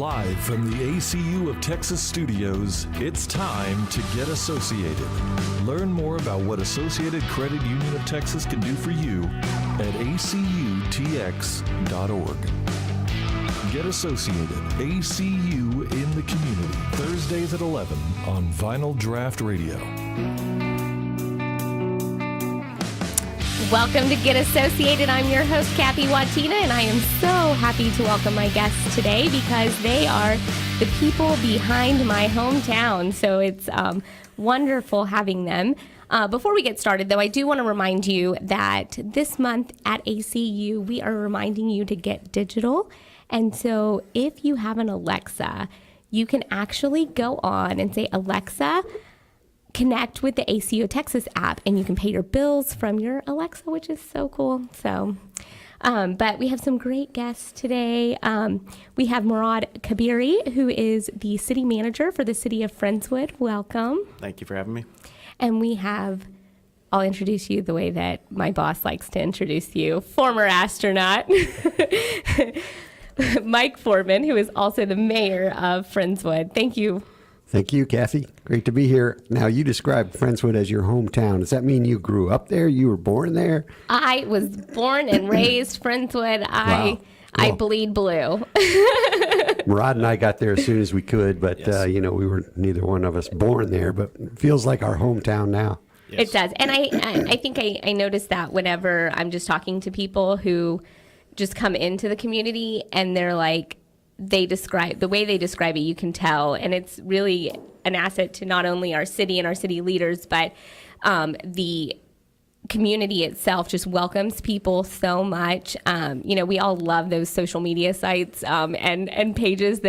Live from the ACU of Texas studios, it's time to get associated. Learn more about what Associated Credit Union of Texas can do for you at acutx.org. Get associated. ACU in the community. Thursdays at 11 on Vinyl Draft Radio. Welcome to Get Associated. I'm your host, Kathy Watina, and I am so happy to welcome my guests today because they are the people behind my hometown. So it's wonderful having them. Before we get started, though, I do want to remind you that this month at ACU, we are reminding you to get digital. And so if you have an Alexa, you can actually go on and say, Alexa, connect with the ACU Texas app, and you can pay your bills from your Alexa, which is so cool. So, but we have some great guests today. We have Morad Kabiri, who is the city manager for the city of Friendswood. Welcome. Thank you for having me. And we have, I'll introduce you the way that my boss likes to introduce you, former astronaut, Mike Foreman, who is also the mayor of Friendswood. Thank you. Thank you, Kathy. Great to be here. Now, you described Friendswood as your hometown. Does that mean you grew up there? You were born there? I was born and raised Friendswood. Wow. I bleed blue. Morad and I got there as soon as we could, but, Yes. we were neither one of us born there, but it feels like our hometown now. Yes. It does. And I think I notice that whenever I'm just talking to people who just come into the community and they're like, the way they describe it, you can tell. And it's really an asset to not only our city and our city leaders, but the community itself just welcomes people so much. We all love those social media sites and pages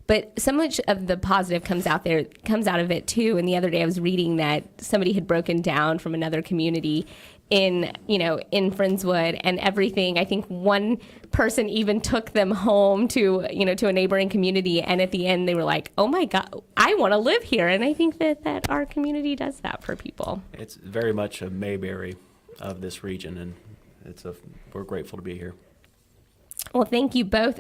but so much of the positive comes out of it too. And the other day I was reading that somebody had broken down from another community in Friendswood and everything. I think one person even took them home to a neighboring community. And at the end they were like, oh my God, I want to live here. And I think that our community does that for people. It's very much a Mayberry of this region, and we're grateful to be here. Well, thank you both.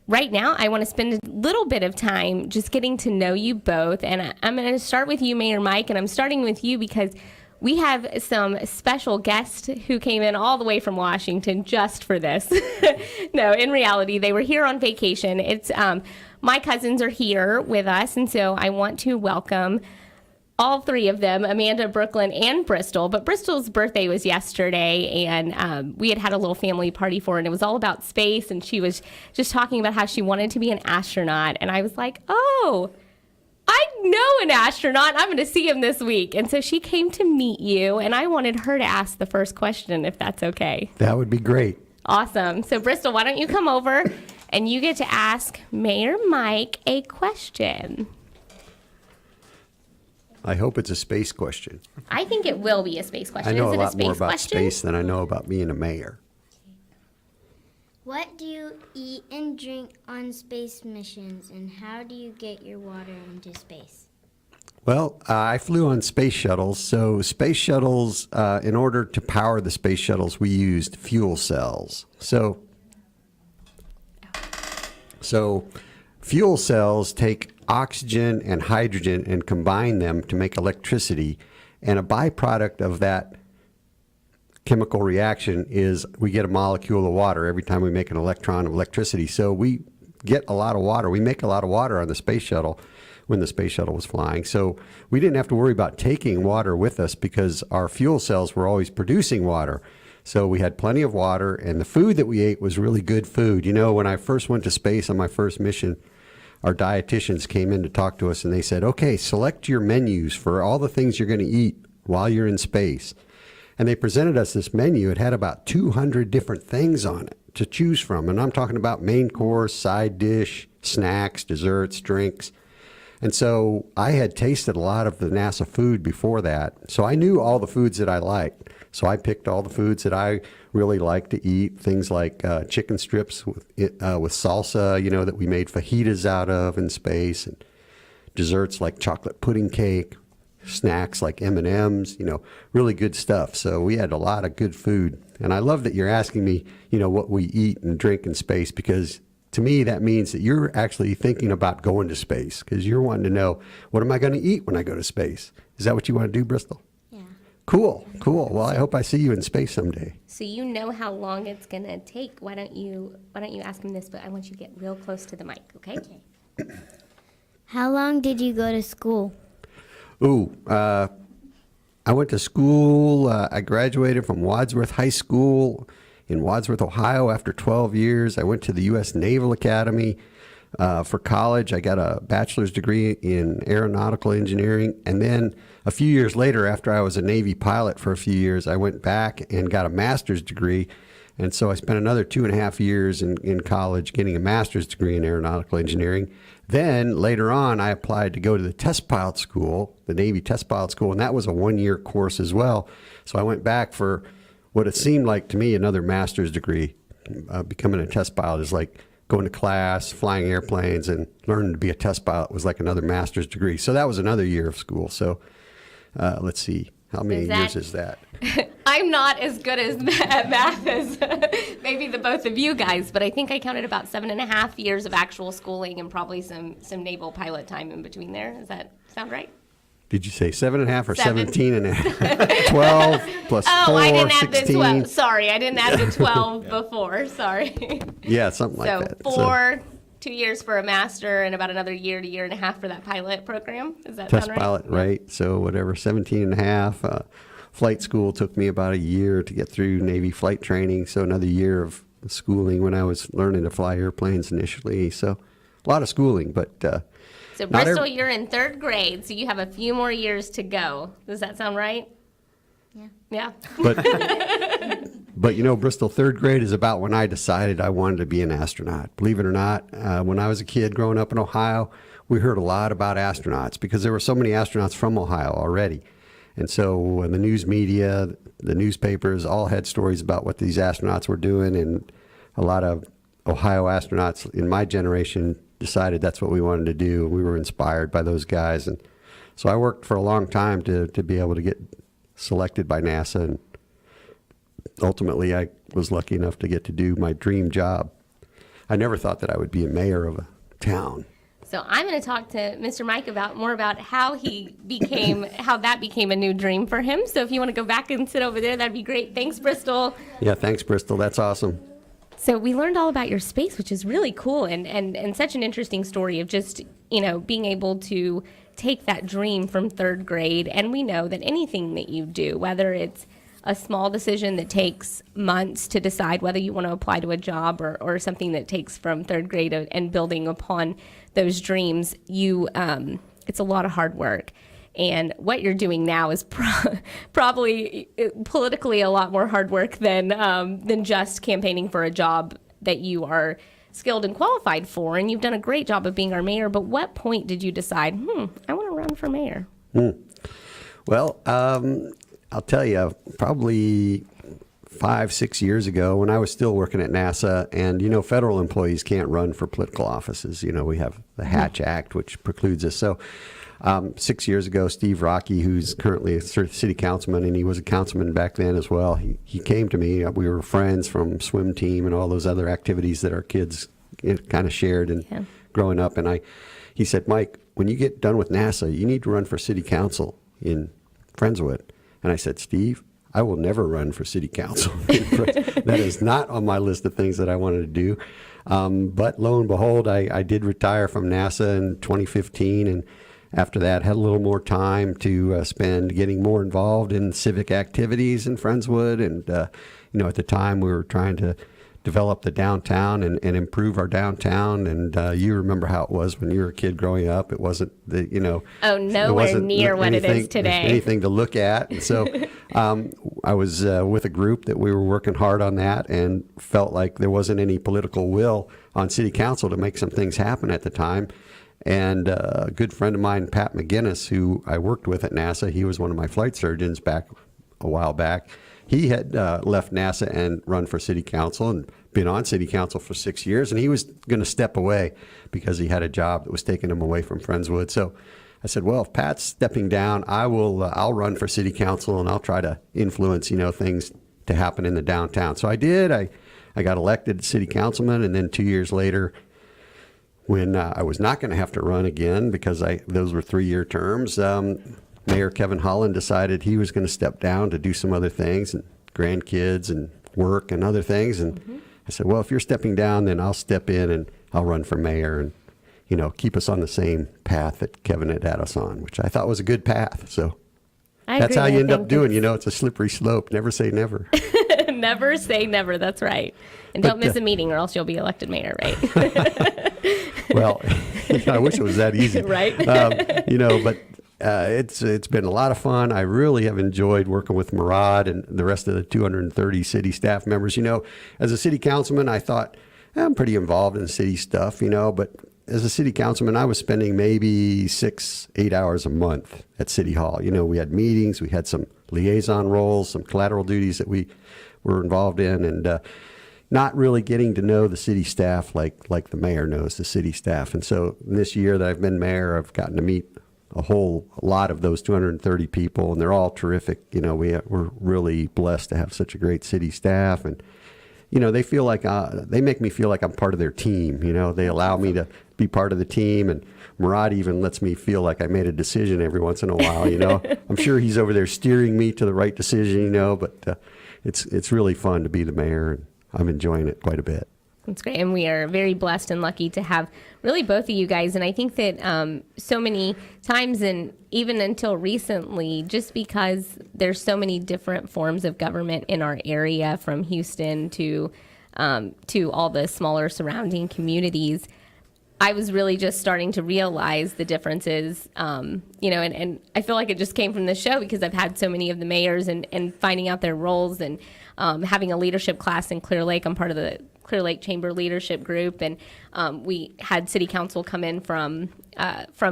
Right now, I want to spend a little bit of time just getting to know you both. And I'm going to start with you, Mayor Mike, and I'm starting with you because we have some special guests who came in all the way from Washington just for this. No, in reality, they were here on vacation. It's my cousins are here with us, and so I want to welcome all three of them, Amanda, Brooklyn, and Bristol. But Bristol's birthday was yesterday, and we had a little family party for her, and it was all about space, and she was just talking about how she wanted to be an astronaut. And I was like, oh, I know an astronaut. I'm going to see him this week. And so she came to meet you, and I wanted her to ask the first question, if that's okay. That would be great. Awesome. So, Bristol, why don't you come over, and you get to ask Mayor Mike a question. I hope it's a space question. I think it will be a space question. I know Is it a lot more about question? space than I know about being a mayor. What do you eat and drink on space missions, and how do you get your water into space? Well, I flew on space shuttles. So space shuttles, in order to power the space shuttles, we used fuel cells. So fuel cells take oxygen and hydrogen and combine them to make electricity. And a byproduct of that chemical reaction is we get a molecule of water every time we make an electron of electricity. So we get a lot of water. We make a lot of water on the space shuttle when the space shuttle was flying. So we didn't have to worry about taking water with us because our fuel cells were always producing water. So we had plenty of water, and the food that we ate was really good food. When I first went to space on my first mission, our dietitians came in to talk to us, and they said, okay, select your menus for all the things you're going to eat while you're in space. And they presented us this menu. It had about 200 different things on it to choose from. And I'm talking about main course, side dish, snacks, desserts, drinks. And so I had tasted a lot of the NASA food before that. So I knew all the foods that I liked. So I picked all the foods that I really like to eat, things like chicken strips with salsa, that we made fajitas out of in space, and desserts like chocolate pudding cake, snacks like M&Ms, really good stuff. So we had a lot of good food. And I love that you're asking me, what we eat and drink in space, because to me, that means that you're actually thinking about going to space because you're wanting to know, what am I going to eat when I go to space? Is that what you want to do, Bristol? Yeah. Cool. Well, I hope I see you in space someday. So you know how long it's gonna take. Why don't you ask him this? But I want you to get real close to the mic, okay? How long did you go to school? I went to school. I graduated from Wadsworth High School in Wadsworth, Ohio after 12 years. I went to the U.S. Naval Academy for college. I got a bachelor's degree in aeronautical engineering. And then a few years later, after I was a Navy pilot for a few years, I went back and got a master's degree. And so I spent another 2.5 years in college getting a master's degree in aeronautical engineering. Then later on, I applied to go to the test pilot school, the Navy test pilot school, and that was a 1-year course as well. So I went back for what it seemed like to me another master's degree. Becoming a test pilot is like going to class, flying airplanes, and learning to be a test pilot was like another master's degree. So that was another year of school. So let's see, how many years is that? I'm not as good at math as maybe the both of you guys, but I think I counted about 7.5 years of actual schooling and probably some naval pilot time in between there. Does that sound right? Did you say 7.5 or 7. 17.5? 12 plus 4, I didn't add 16. the 12. Sorry, I didn't add the 12 before. Sorry. Yeah, something like that. So 4, 2 years for a master, and about another year to 1.5 years for that pilot program. Does that Test sound right? pilot, right? So whatever, 17.5. Flight school took me about a year to get through Navy flight training. So another year of schooling when I was learning to fly airplanes initially. So a lot of schooling, but So Bristol, you're in 3rd grade, so you have a few more years to go. Does that sound right? Yeah. Yeah. But you know, Bristol 3rd grade is about when I decided I wanted to be an astronaut. Believe it or not, when I was a kid growing up in Ohio, we heard a lot about astronauts because there were so many astronauts from Ohio already. And so the news media, the newspapers all had stories about what these astronauts were doing, and a lot of Ohio astronauts in my generation decided that's what we wanted to do. We were inspired by those guys. And so I worked for a long time to be able to get selected by NASA, and ultimately I was lucky enough to get to do my dream job. I never thought that I would be a mayor of a town. So I'm going to talk to Mr. Mike more about how that became a new dream for him. So if you want to go back and sit over there, that'd be great. Thanks, Bristol. Yeah, thanks, Bristol. That's awesome. So we learned all about your space, which is really cool and such an interesting story of just, being able to take that dream from 3rd grade. And we know that anything that you do, whether it's a small decision that takes months to decide whether you want to apply to a job or something that takes from 3rd grade and building upon those dreams, it's a lot of hard work. And what you're doing now is probably politically a lot more hard work than just campaigning for a job that you are skilled and qualified for. And you've done a great job of being our mayor. But what point did you decide, I want to run for mayor? Well, I'll tell you, probably 5-6 years ago when I was still working at NASA, and federal employees can't run for political offices. We have the Hatch Act, which precludes us. So 6 years ago, Steve Rocky, who's currently a city councilman, and he was a councilman back then as well, he came to me. We were friends from swim team and all those other activities that our kids kind of shared and growing up. And he said, Mike, when you get done with NASA, you need to run for city council in Friendswood. And I said, Steve, I will never run for city council. That is not on my list of things that I wanted to do. But lo and behold, I did retire from NASA in 2015. And after that, had a little more time to spend getting more involved in civic activities in Friendswood. And, at the time we were trying to develop the downtown and improve our downtown. And you remember how it was when you were a kid growing up. It wasn't nowhere near what it is today. Anything to look at. And so I was with a group that we were working hard on that and felt like there wasn't any political will on city council to make some things happen at the time. And a good friend of mine, Pat McGinnis, who I worked with at NASA, he was one of my flight surgeons back a while back. He had left NASA and run for city council and been on city council for 6 years. And he was going to step away because he had a job that was taking him away from Friendswood. So I said, well, if Pat's stepping down, I'll run for city council and I'll try to influence, things to happen in the downtown. So I did. I got elected city councilman, and then 2 years later, when I was not going to have to run again because those were 3-year terms, Mayor Kevin Holland decided he was going to step down to do some other things and grandkids and work and other things. And I said, well, if you're stepping down, then I'll step in and I'll run for mayor and, keep us on the same path that Kevin had us on, which I thought was a good path. So that's how you end up doing. It's a slippery slope. Never say never. Never say never. That's right. And don't miss a meeting or else you'll be elected mayor, right? Well, I wish it was that easy. Right. But it's been a lot of fun. I really have enjoyed working with Morad and the rest of the 230 city staff members. As a city councilman, I thought I'm pretty involved in city stuff, but as a city councilman, I was spending maybe 6-8 hours a month at City Hall. We had meetings, we had some liaison roles, some collateral duties that we were involved in, and not really getting to know the city staff like the mayor knows the city staff. And so this year that I've been mayor, I've gotten to meet a whole lot of those 230 people, and they're all terrific. We're really blessed to have such a great city staff, and they feel like they make me feel like I'm part of their team. They allow me to be part of the team, and Morad even lets me feel like I made a decision every once in a while. I'm sure he's over there steering me to the right decision. But it's really fun to be the mayor, and I'm enjoying it quite a bit. That's great. And we are very blessed and lucky to have really both of you guys. And I think that so many times, and even until recently, just because there's so many different forms of government in our area, from Houston to all the smaller surrounding communities, I was really just starting to realize the differences, and I feel like it just came from the show because I've had so many of the mayors and finding out their roles and having a leadership class in Clear Lake. I'm part of the Clear Lake Chamber leadership group, and we had city council come in from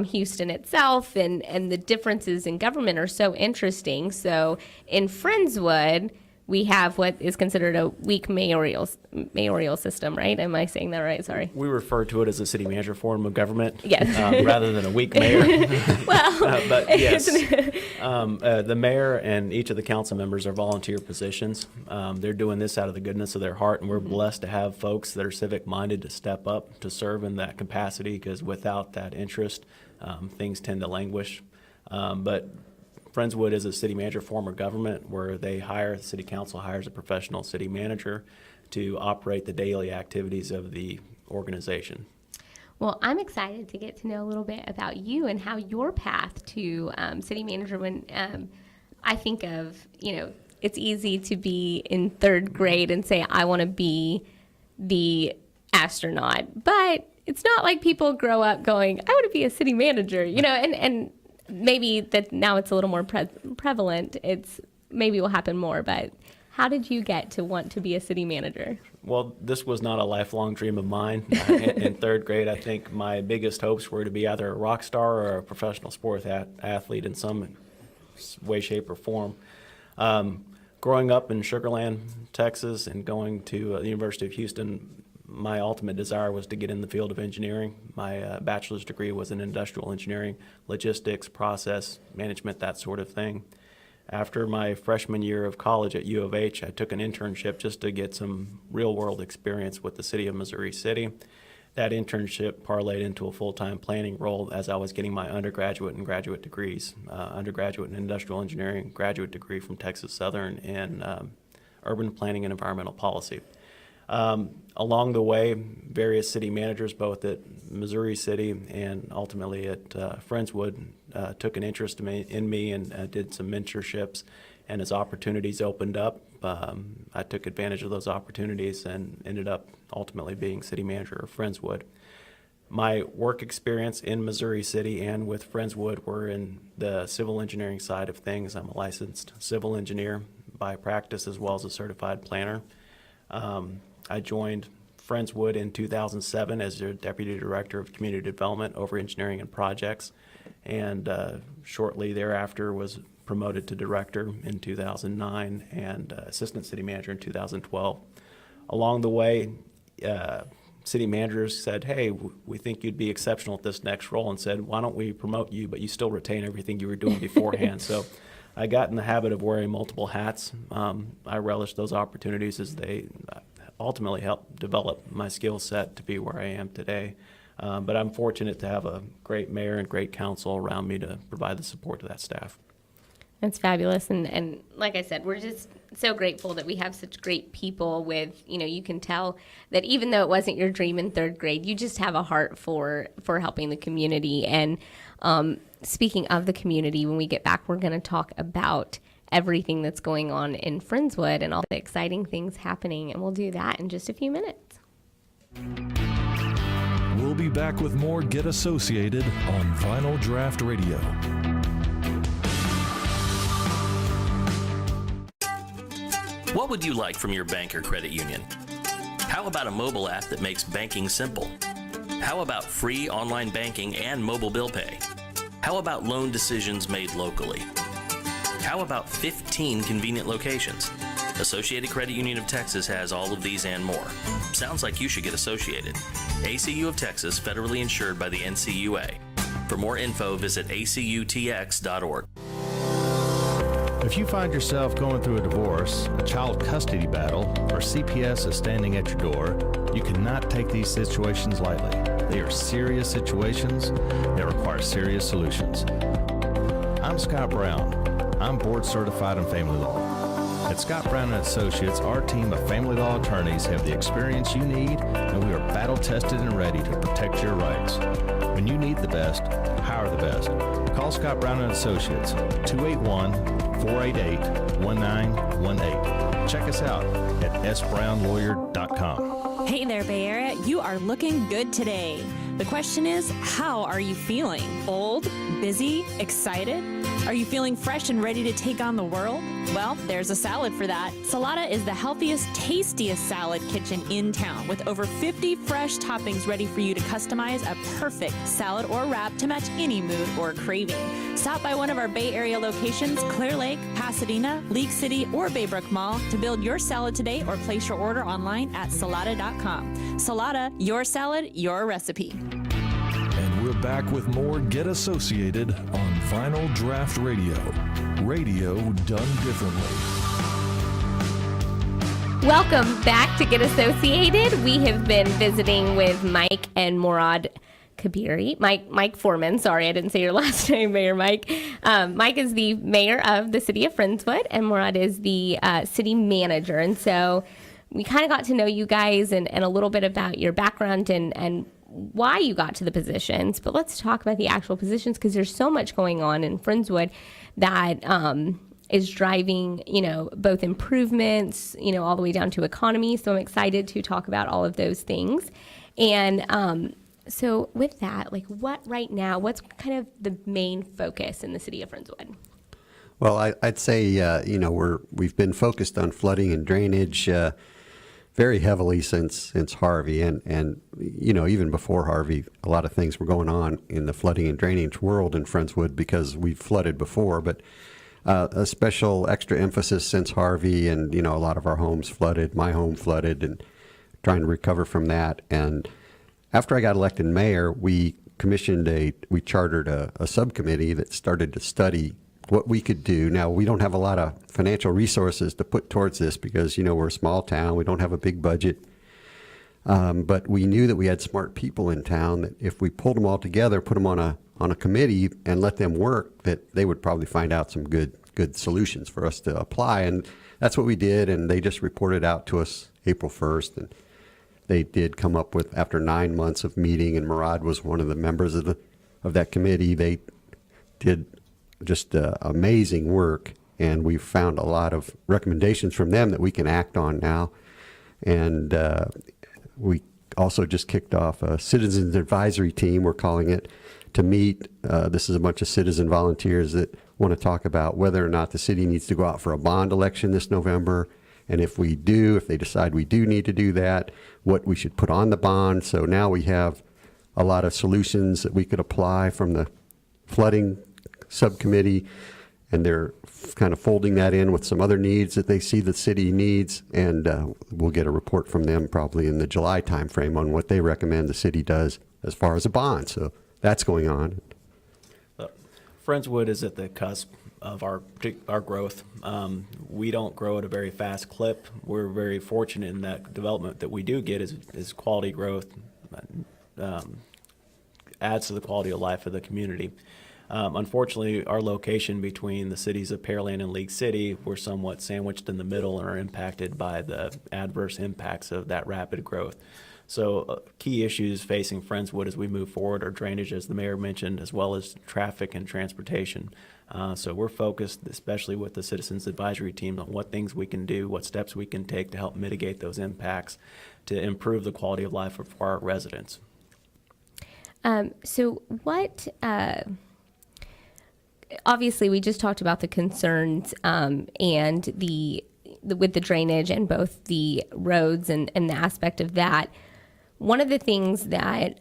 Houston itself, and the differences in government are so interesting. So in Friendswood, we have what is considered a weak mayoral system, right? Am I saying that right? Sorry. We refer to it as a city manager form of government, yes, rather than a weak mayor. Well, but yes, the mayor and each of the council members are volunteer positions. They're doing this out of the goodness of their heart, and we're blessed to have folks that are civic-minded to step up to serve in that capacity, because without that interest, things tend to languish. But Friendswood is a city manager form of government where the city council hires a professional city manager to operate the daily activities of the organization. Well, I'm excited to get to know a little bit about you and how your path to city manager. When I think of, it's easy to be in 3rd grade and say, I want to be the astronaut, but it's not like people grow up going, I want to be a city manager, and maybe that now it's a little more prevalent. It's maybe will happen more, but how did you get to want to be a city manager? Well, this was not a lifelong dream of mine. In 3rd grade, I think my biggest hopes were to be either a rock star or a professional sports athlete in some way, shape, or form. Growing up in Sugar Land, Texas, and going to the University of Houston, my ultimate desire was to get in the field of engineering. My bachelor's degree was in industrial engineering, logistics, process management, that sort of thing. After my freshman year of college at U of H, I took an internship just to get some real-world experience with the city of Missouri City. That internship parlayed into a full-time planning role as I was getting my undergraduate and graduate degrees. Undergraduate in industrial engineering, graduate degree from Texas Southern in urban planning and environmental policy. Along the way, various city managers, both at Missouri City and ultimately at Friendswood, took an interest in me and did some mentorships. And as opportunities opened up, I took advantage of those opportunities and ended up ultimately being city manager of Friendswood. My work experience in Missouri City and with Friendswood were in the civil engineering side of things. I'm a licensed civil engineer by practice as well as a certified planner. I joined Friendswood in 2007 as their Deputy Director of Community Development over engineering and projects, and shortly thereafter was promoted to Director in 2009 and Assistant City Manager in 2012. Along the way, city managers said, hey, we think you'd be exceptional at this next role, and said, why don't we promote you, but you still retain everything you were doing beforehand. So I got in the habit of wearing multiple hats. I relished those opportunities as they ultimately helped develop my skill set to be where I am today. But I'm fortunate to have a great mayor and great council around me to provide the support to that staff. That's fabulous. And like I said, we're just so grateful that we have such great people with, you can tell that even though it wasn't your dream in third grade, you just have a heart for helping the community. And speaking of the community, when we get back, we're going to talk about everything that's going on in Friendswood and all the exciting things happening. And we'll do that in just a few minutes. We'll be back with more Get Associated on Vinyl Draft Radio. What would you like from your bank or credit union? How about a mobile app that makes banking simple? How about free online banking and mobile bill pay? How about loan decisions made locally? How about 15 convenient locations? Associated Credit Union of Texas has all of these and more. Sounds like you should get associated. ACU of Texas, federally insured by the NCUA. For more info, visit acutx.org. If you find yourself going through a divorce, a child custody battle, or CPS is standing at your door, you cannot take these situations lightly. They are serious situations that require serious solutions. I'm Scott Brown. I'm board certified in family law. At Scott Brown & Associates, our team of family law attorneys have the experience you need, and we are battle tested and ready to protect your rights. When you need the best, hire the best. Call Scott Brown & Associates, 281-488-1918. Check us out at sbrownlawyer.com. Hey there, Bay Area. You are looking good today. The question is, how are you feeling? Old? Busy? Excited? Are you feeling fresh and ready to take on the world? Well, there's a salad for that. Salada is the healthiest, tastiest salad kitchen in town with over 50 fresh toppings ready for you to customize a perfect salad or wrap to match any mood or craving. Stop by one of our Bay Area locations, Clear Lake, Pasadena, League City, or Baybrook Mall to build your salad today or place your order online at salada.com. Salada, your salad, your recipe. And we're back with more Get Associated on Vinyl Draft Radio. Radio done differently. Welcome back to Get Associated. We have been visiting with Mike and Morad Kabiri. Mike Foreman. Sorry, I didn't say your last name, Mayor Mike. Mike is the mayor of the city of Friendswood, and Morad is the city manager. And so we kind of got to know you guys and a little bit about your background and why you got to the positions. But let's talk about the actual positions, because there's so much going on in Friendswood that is driving, both improvements, all the way down to economy. So I'm excited to talk about all of those things. And so with that, what's kind of the main focus in the city of Friendswood? Well, I'd say, we've been focused on flooding and drainage very heavily since Harvey. And even before Harvey, a lot of things were going on in the flooding and drainage world in Friendswood because we've flooded before. But a special extra emphasis since Harvey, and, a lot of our homes flooded, my home flooded, and trying to recover from that. And after I got elected mayor, we chartered a subcommittee that started to study what we could do. Now, we don't have a lot of financial resources to put towards this because, we're a small town. We don't have a big budget. But we knew that we had smart people in town that if we pulled them all together, put them on a committee and let them work, that they would probably find out some good solutions for us to apply. And that's what we did. And they just reported out to us April 1st. And they did come up with, after 9 months of meeting, and Morad was one of the members of that committee, they did just amazing work, and we found a lot of recommendations from them that we can act on now. And we also just kicked off a citizens advisory team, we're calling it, to meet. This is a bunch of citizen volunteers that want to talk about whether or not the city needs to go out for a bond election this November, and if they decide we do need to do that, what we should put on the bond. So now we have a lot of solutions that we could apply from the flooding subcommittee, and they're kind of folding that in with some other needs that they see the city needs, and we'll get a report from them probably in the July timeframe on what they recommend the city does as far as a bond. So that's going on. Friendswood is at the cusp of our growth. We don't grow at a very fast clip. We're very fortunate in that development that we do get is quality growth, adds to the quality of life of the community. Unfortunately, our location between the cities of Pearland and League City, we're somewhat sandwiched in the middle and are impacted by the adverse impacts of that rapid growth. So key issues facing Friendswood as we move forward are drainage, as the mayor mentioned, as well as traffic and transportation. So we're focused, especially with the Citizens Advisory Team, on what things we can do, what steps we can take to help mitigate those impacts to improve the quality of life for our residents. So what, obviously we just talked about the concerns and with the drainage and both the roads and the aspect of that. One of the things that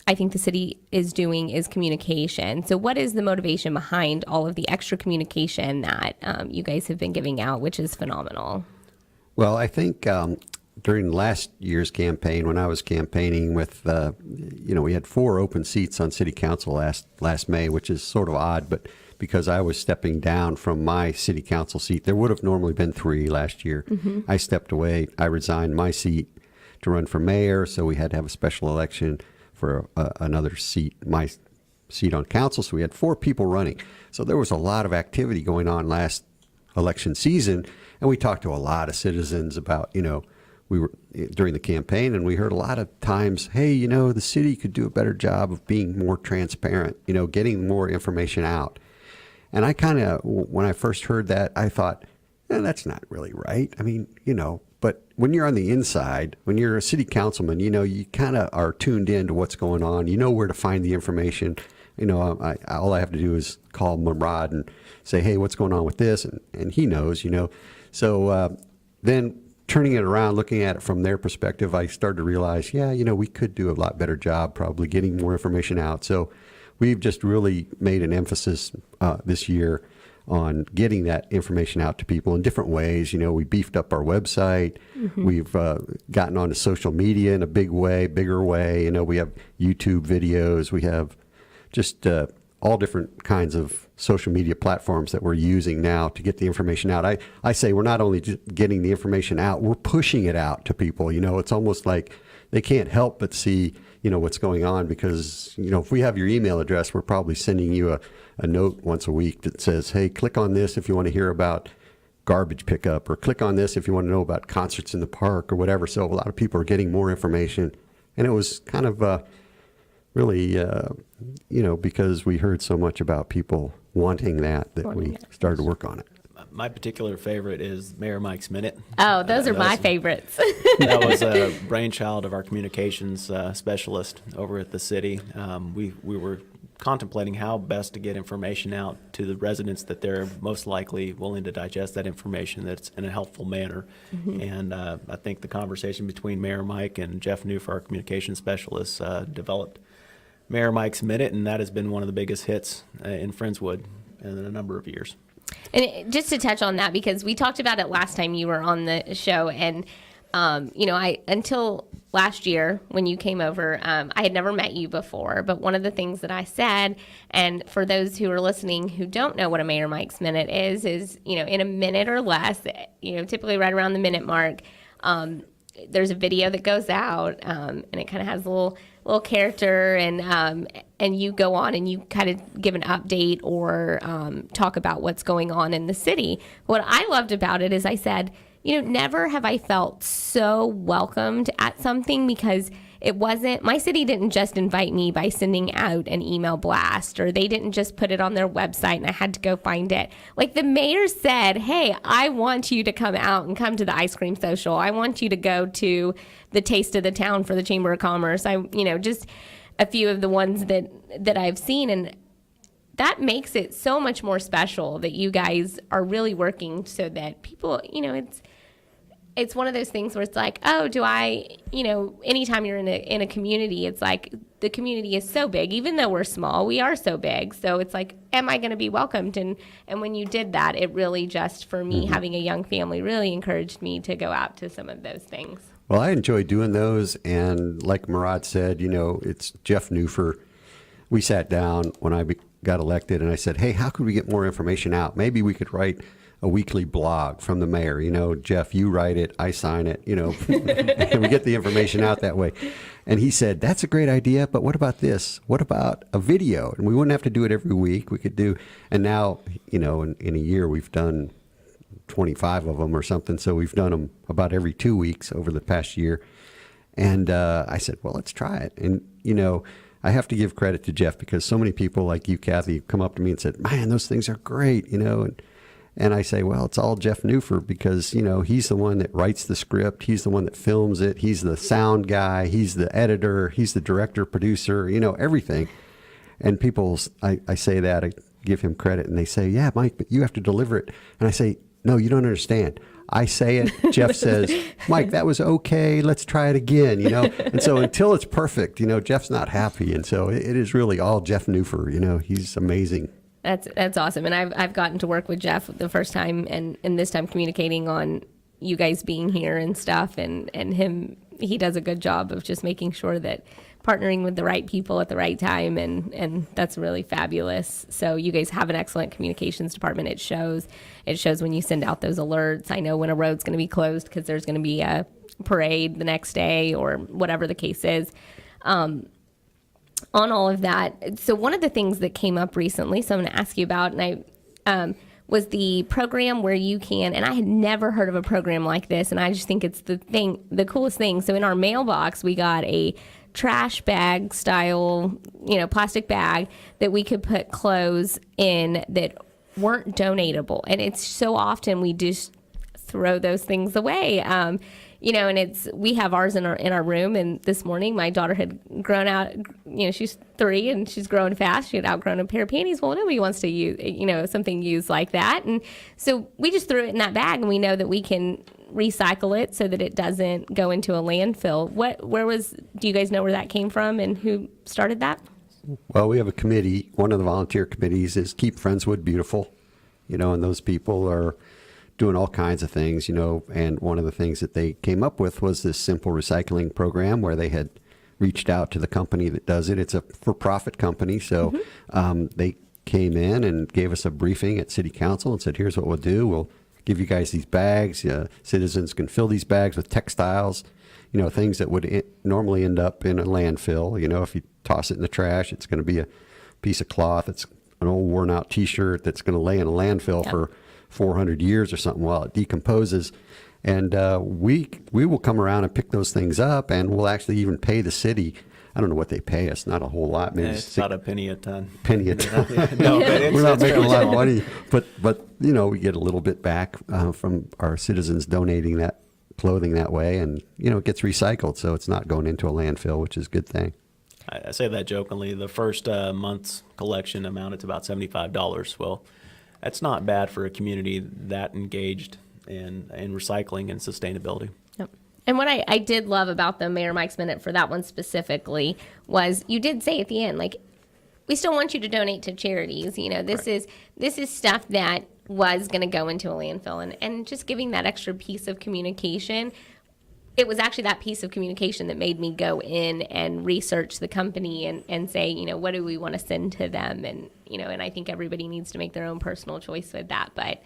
I think the city is doing is communication. So what is the motivation behind all of the extra communication that you guys have been giving out, which is phenomenal? Well, I think during last year's campaign, when I was campaigning with, we had 4 open seats on city council last May, which is sort of odd, but because I was stepping down from my city council seat, there would have normally been 3 last year. Mm-hmm. I stepped away. I resigned my seat to run for mayor, so we had to have a special election for another seat, my seat on council. So we had 4 people running. So there was a lot of activity going on last election season, and we talked to a lot of citizens about, we were during the campaign, and we heard a lot of times, hey, the city could do a better job of being more transparent, getting more information out. And I kind of, when I first heard that, I thought, that's not really right. I mean, but when you're on the inside, when you're a city councilman, you kind of are tuned in to what's going on. You know where to find the information. All I have to do is call Morad and say, hey, what's going on with this? And he knows, So then turning it around, looking at it from their perspective, I started to realize, we could do a lot better job probably getting more information out. So we've just really made an emphasis this year on getting that information out to people in different ways. We beefed up our website. Mm-hmm. We've gotten onto social media in a bigger way. We have YouTube videos. We have just all different kinds of social media platforms that we're using now to get the information out. I say we're not only just getting the information out, we're pushing it out to people. It's almost like they can't help but see what's going on, because if we have your email address, we're probably sending you a note once a week that says, hey, click on this if you want to hear about garbage pickup, or click on this if you want to know about concerts in the park or whatever. So a lot of people are getting more information, and it was kind of really because we heard so much about people wanting that we started to work on it. My particular favorite is Mayor Mike's Minute. Oh, those are my favorites. That was a brainchild of our communications specialist over at the city. We were contemplating how best to get information out to the residents that they're most likely willing to digest that information that's in a helpful manner. Mm-hmm. And I think the conversation between Mayor Mike and Jeff Newf, our communications specialist, developed Mayor Mike's Minute, and that has been one of the biggest hits in Friendswood in a number of years. And just to touch on that, because we talked about it last time you were on the show, and I until last year when you came over, I had never met you before. But one of the things that I said, and for those who are listening who don't know what a Mayor Mike's Minute is in a minute or less, typically right around the minute mark, there's a video that goes out, and it kind of has a little character, and you go on and you kind of give an update or talk about what's going on in the city. What I loved about it is I said, never have I felt so welcomed at something, because it wasn't, my city didn't just invite me by sending out an email blast, or they didn't just put it on their website and I had to go find it. Like the mayor said, hey, I want you to come out and come to the ice cream social. I want you to go to the Taste of the Town for the Chamber of Commerce. Just a few of the ones that I've seen. And that makes it so much more special that you guys are really working so that people, it's one of those things where it's like, oh, do I, anytime you're in a community, it's like the community is so big. Even though we're small, we are so big. So it's like, am I going to be welcomed? And when you did that, it really just, for me, having a young family, really encouraged me to go out to some of those things. Well, I enjoy doing those. And like Morad said, it's Jeff Newfer. We sat down when I got elected, and I said, hey, how could we get more information out? Maybe we could write a weekly blog from the mayor. Jeff, you write it, I sign it, and we get the information out that way. And he said, that's a great idea, but what about this? What about a video? And we wouldn't have to do it every week. We could do, and now, you know, in a year we've done 25 of them or something. So we've done them about every 2 weeks over the past year. And I said, well, let's try it. And, you know, I have to give credit to Jeff because so many people like you, Kathy, come up to me and said, man, those things are great, you know. And I say, well, it's all Jeff Newford because, you know, he's the one that writes the script. He's the one that films it. He's the sound guy. He's the editor. He's the director, producer, you know, everything. And people, I say that, I give him credit, and they say, yeah, Mike, but you have to deliver it. And I say, no, you don't understand. I say it, Jeff says, Mike, that was okay, let's try it again, you know. And so until it's perfect, you know, Jeff's not happy. And so it is really all Jeff Newford, you know, he's amazing. That's awesome. And I've gotten to work with Jeff the first time and this time communicating on you guys being here and stuff, and him, he does a good job of just making sure that partnering with the right people at the right time, and that's really fabulous. So you guys have an excellent communications department. It shows when you send out those alerts. I know when a road's going to be closed because there's going to be a parade the next day or whatever the case is. On all of that, so one of the things that came up recently, so I'm going to ask you about, and I was the program where you can, and I had never heard of a program like this, and I just think it's the coolest thing. So in our mailbox, we got a trash bag style, you know, plastic bag that we could put clothes in that weren't donatable. And it's so often we just throw those things away. You know, and we have ours in our room. And this morning, my daughter had grown out. You know, she's 3 and she's growing fast. She had outgrown a pair of panties. Well, nobody wants to use, you know, something used like that. And so we just threw it in that bag, and we know that we can recycle it so that it doesn't go into a landfill. Do you guys know where that came from and who started that? Well, we have a committee. One of the volunteer committees is Keep Friendswood Beautiful, you know, and those people are doing all kinds of things, you know, and one of the things that they came up with was this simple recycling program where they had reached out to the company that does it. It's a for-profit company, so they came in and gave us a briefing at City Council and said, here's what we'll do. We'll give you guys these bags. Citizens can fill these bags with textiles, you know, things that would normally end up in a landfill. You know, if you toss it in the trash, it's going to be a piece of cloth. It's an old worn out T-shirt that's going to lay in a landfill for 400 years or something while it decomposes. And we will come around and pick those things up, and we'll actually even pay the city. I don't know what they pay us, not a whole lot. Maybe it's about a penny a ton. Penny a ton. No, but we're not making a lot of small. money, but you know, we get a little bit back from our citizens donating that clothing that way, and you know, it gets recycled, so it's not going into a landfill, which is a good thing. I say that jokingly. The first month's collection amounted to about $75. Well, that's not bad for a community that engaged in recycling and sustainability. Yep. And what I did love about the Mayor Mike's Minute for that one specifically was you did say at the end, like, we still want you to donate to charities. You know, this is stuff that was going to go into a landfill, and just giving that extra piece of communication. It was actually that piece of communication that made me go in and research the company and say, you know, what do we want to send to them? And, you know, and I think everybody needs to make their own personal choice with that. But,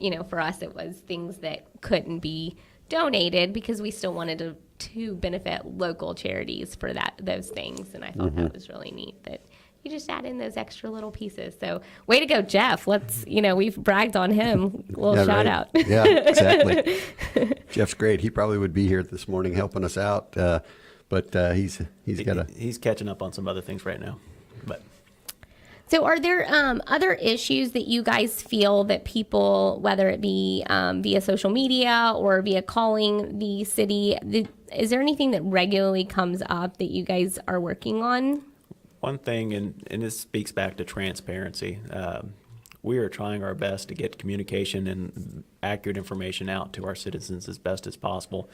you know, for us, it was things that couldn't be donated because we still wanted to benefit local charities for those things. And I thought that was really neat that you just add in those extra little pieces. So way to go, Jeff. We've bragged on him. Shout out. Yeah, exactly. Jeff's great. He probably would be here this morning helping us out. But he's catching up on some other things right now. But so are there other issues that you guys feel that people, whether it be via social media or via calling the city, is there anything that regularly comes up that you guys are working on? one thing, and this speaks back to transparency, we are trying our best to get communication and accurate information out to our citizens as best as possible.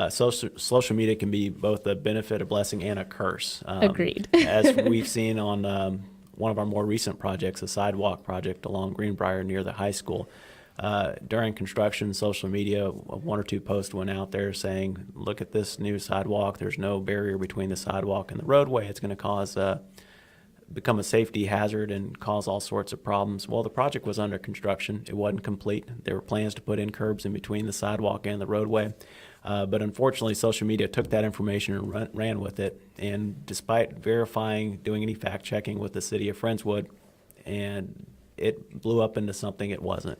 Social media can be both a benefit, a blessing, and a curse. Agreed. As we've seen on one of our more recent projects, a sidewalk project along Greenbrier near the high school. During construction, social media, one or two posts went out there saying, look at this new sidewalk. There's no barrier between the sidewalk and the roadway. It's going to become a safety hazard and cause all sorts of problems. Well, the project was under construction. It wasn't complete. There were plans to put in curbs in between the sidewalk and the roadway. But unfortunately, social media took that information and ran with it. And despite verifying, doing any fact checking with the city of Friendswood, and it blew up into something it wasn't.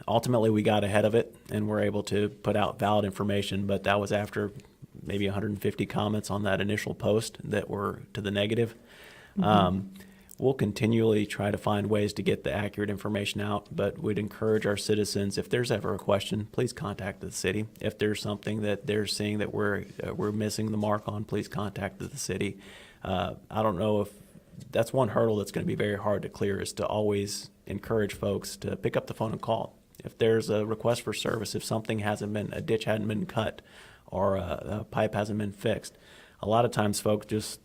Ultimately, we got ahead of it and were able to put out valid information, but that was after maybe 150 comments on that initial post that were to the negative. We'll continually try to find ways to get the accurate information out, but we'd encourage our citizens, if there's ever a question, please contact the city. If there's something that they're seeing that we're missing the mark on, please contact the city. I don't know if that's one hurdle that's going to be very hard to clear, is to always encourage folks to pick up the phone and call. If there's a request for service, if something a ditch hadn't been cut or a pipe hasn't been fixed, a lot of times folks just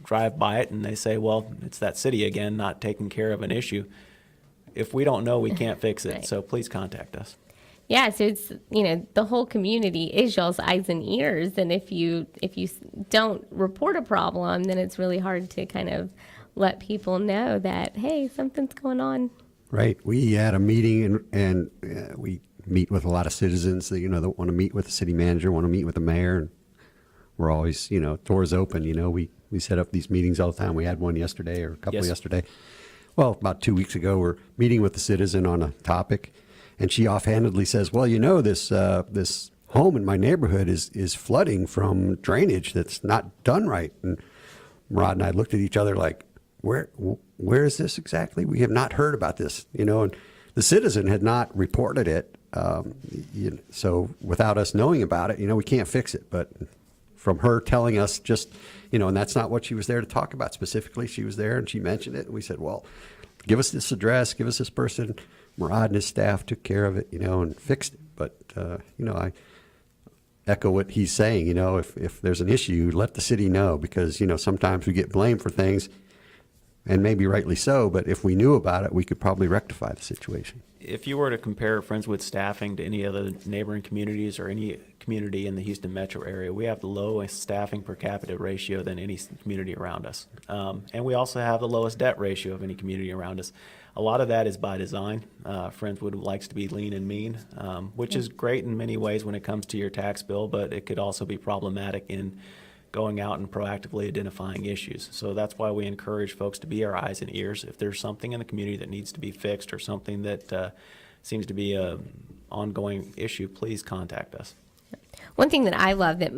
drive by it and they say, well, it's that city again, not taking care of an issue. If we don't know, we can't fix it. Right. So please contact us. Yeah, so it's, the whole community is y'all's eyes and ears, and if you don't report a problem, then it's really hard to kind of let people know that, hey, something's going on. Right. We had a meeting, and we meet with a lot of citizens that, that want to meet with the city manager, want to meet with the mayor, and we're always, doors open. We set up these meetings all the time. We had one yesterday, or a couple Yes. yesterday. Well, about 2 weeks ago, we're meeting with the citizen on a topic, and she offhandedly says, well, this home in my neighborhood is flooding from drainage that's not done right. And Morad and I looked at each other like, where is this exactly? We have not heard about this, and the citizen had not reported it. So without us knowing about it, we can't fix it. But from her telling us just, and that's not what she was there to talk about specifically. She was there and she mentioned it. And we said, well, give us this address, give us this person. Morad and his staff took care of it, and fixed it. But, I echo what he's saying, if there's an issue, let the city know, because, sometimes we get blamed for things, and maybe rightly so, but if we knew about it, we could probably rectify the situation. If you were to compare Friendswood staffing to any other neighboring communities or any community in the Houston metro area, we have the lowest staffing per capita ratio than any community around us. And we also have the lowest debt ratio of any community around us. A lot of that is by design. Friendswood likes to be lean and mean, which is great in many ways when it comes to your tax bill, but it could also be problematic in going out and proactively identifying issues. So that's why we encourage folks to be our eyes and ears. If there's something in the community that needs to be fixed or something that seems to be an ongoing issue, please contact us. One thing that I love that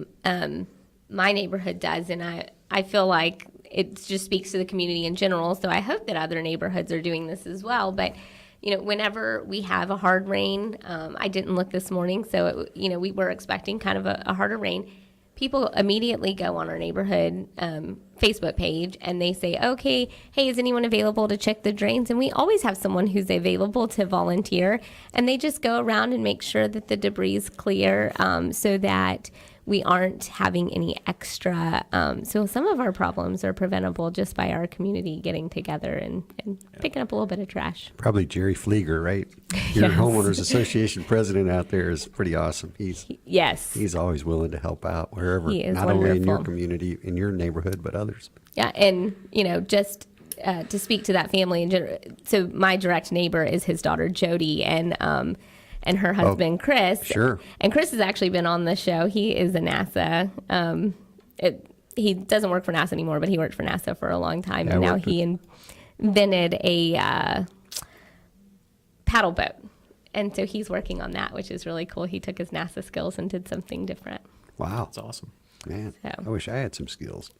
my neighborhood does, and I feel like it just speaks to the community in general, so I hope that other neighborhoods are doing this as well, but whenever we have a hard rain, I didn't look this morning, so we were expecting kind of a harder rain. People immediately go on our neighborhood Facebook page and they say, okay, hey, is anyone available to check the drains? And we always have someone who's available to volunteer, and they just go around and make sure that the debris is clear, so that we aren't having any extra. So some of our problems are preventable just by our community getting together and picking up a little bit of trash. Probably Jerry Flieger, right? Your Yes. homeowners association president out there is pretty awesome. Yes. He's always willing to help out wherever, He is not only in your wonderful. community, in your neighborhood, but others. Yeah, and just to speak to that family in general. So my direct neighbor is his daughter Jody, and her husband Chris. Sure. And Chris has actually been on the show. He is a NASA. He doesn't work for NASA anymore, but he worked for NASA for a long time, Yeah, and I now worked he invented a paddle boat. And so he's working on that, which is really cool. He took his NASA skills and did something different. Wow. That's awesome. Man, So. I wish I had some skills.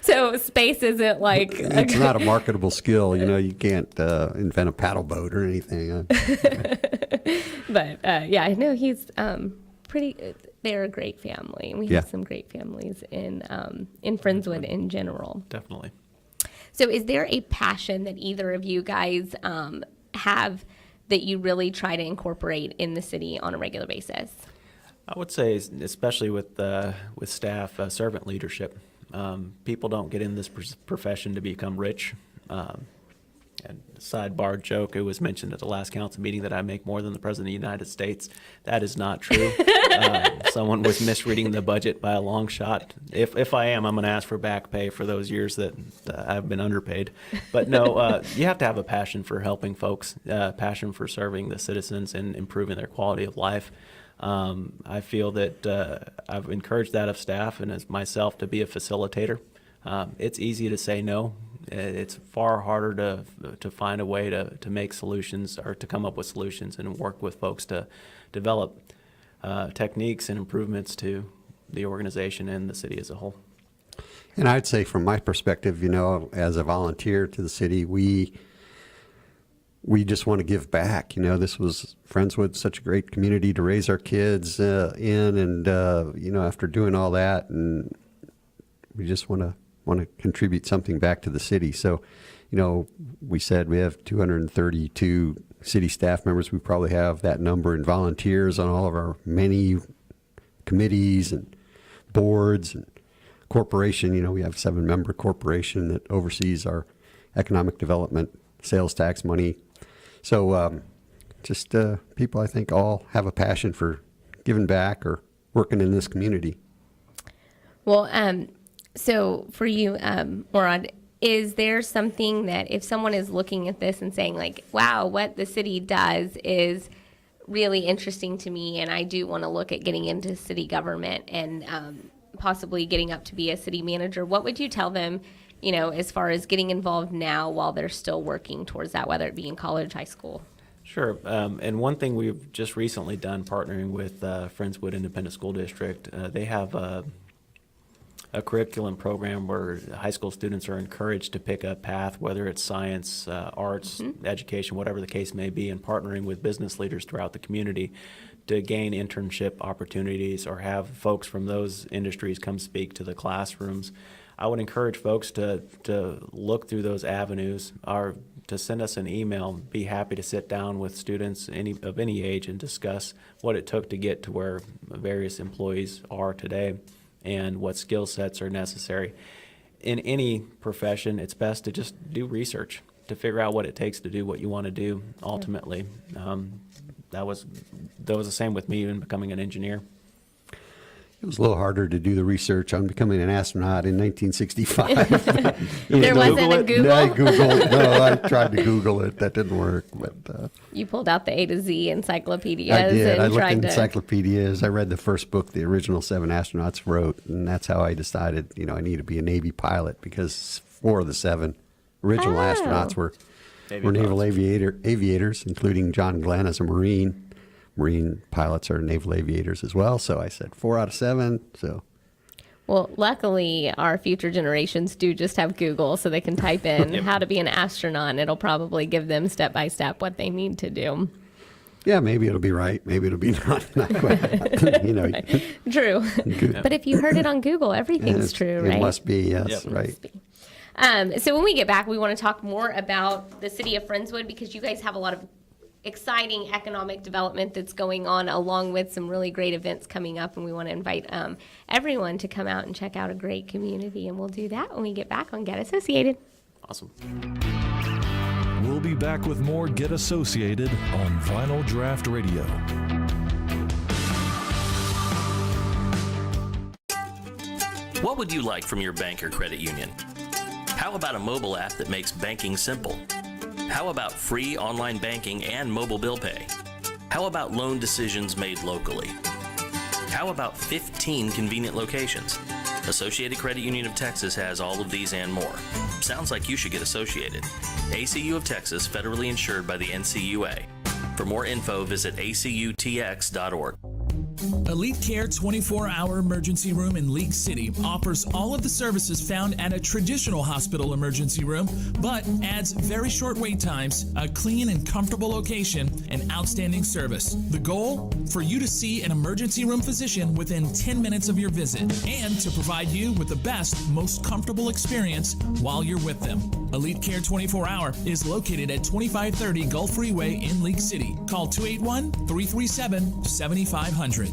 So space isn't like It's not a marketable skill. You can't invent a paddle boat or anything. But yeah, no, he's pretty. They're a great family, and we Yeah. have some great families in Friendswood in general. Definitely. So, is there a passion that either of you guys have that you really try to incorporate in the city on a regular basis? I would say, especially with staff, servant leadership. People don't get in this profession to become rich. And sidebar joke, it was mentioned at the last council meeting that I make more than the President of the United States. That is not true. someone was misreading the budget by a long shot. If I am, I'm going to ask for back pay for those years that I've been underpaid. But no, you have to have a passion for helping folks, passion for serving the citizens and improving their quality of life. I feel that I've encouraged that of staff and as myself to be a facilitator. It's easy to say no. It's far harder to find a way to make solutions or to come up with solutions and work with folks to develop techniques and improvements to the organization and the city as a whole. And I'd say from my perspective, as a volunteer to the city, we just want to give back. This was Friendswood, such a great community to raise our kids in, and after doing all that, and we just want to contribute something back to the city. So, we said we have 232 city staff members. We probably have that number in volunteers on all of our many committees and boards and corporation. We have a 7-member corporation that oversees our economic development, sales tax money. So just people, I think, all have a passion for giving back or working in this community. Well, so for you, Morad, is there something that if someone is looking at this and saying like, wow, what the city does is really interesting to me, and I do want to look at getting into city government and possibly getting up to be a city manager, what would you tell them, as far as getting involved now while they're still working towards that, whether it be in college, high school? Sure. And one thing we've just recently done, partnering with Friendswood Independent School District, they have a curriculum program where high school students are encouraged to pick a path, whether it's science, arts, education, whatever the case may be, and partnering with business leaders throughout the community to gain internship opportunities or have folks from those industries come speak to the classrooms. I would encourage folks to look through those avenues or to send us an email. Be happy to sit down with students of any age and discuss what it took to get to where various employees are today and what skill sets are necessary. In any profession, it's best to just do research to figure out what it takes to do what you want to do ultimately. That was the same with me in becoming an engineer. It was a little harder to do the research on becoming an astronaut in 1965. There wasn't a Google? I tried to Google it. That didn't work. But you pulled out the A to Z encyclopedias. I did. And I looked tried in to... encyclopedias. I read the first book the original 7 astronauts wrote, and that's how I decided, I need to be a Navy pilot because 4 of the 7 original astronauts were naval aviators, including John Glenn as a Marine. Marine pilots are naval aviators as well. So I said 4 out of 7. So, well, luckily our future generations do just have Google, so they can type in how to be an astronaut, and it'll probably give them step by step what they need to do. Yeah, maybe it'll be right. Maybe it'll be not quite. Right. True. But if you heard it on Google, everything's true, right? It must be, yes, right. So when we get back, we want to talk more about the city of Friendswood because you guys have a lot of exciting economic development that's going on along with some really great events coming up, and we want to invite everyone to come out and check out a great community, and we'll do that when we get back on Get Associated. Awesome. We'll be back with more Get Associated on Vinyl Draft Radio. What would you like from your bank or credit union? How about a mobile app that makes banking simple? How about free online banking and mobile bill pay? How about loan decisions made locally? How about 15 convenient locations? Associated Credit Union of Texas has all of these and more. Sounds like you should get associated. ACU of Texas, federally insured by the NCUA. For more info, visit acutx.org. Elite Care 24-hour emergency room in League City offers all of the services found at a traditional hospital emergency room, but adds very short wait times, a clean and comfortable location, and outstanding service. The goal? For you to see an emergency room physician within 10 minutes of your visit, and to provide you with the best, most comfortable experience while you're with them. Elite Care 24-hour is located at 2530 Gulf Freeway in League City. Call 281-337-7500.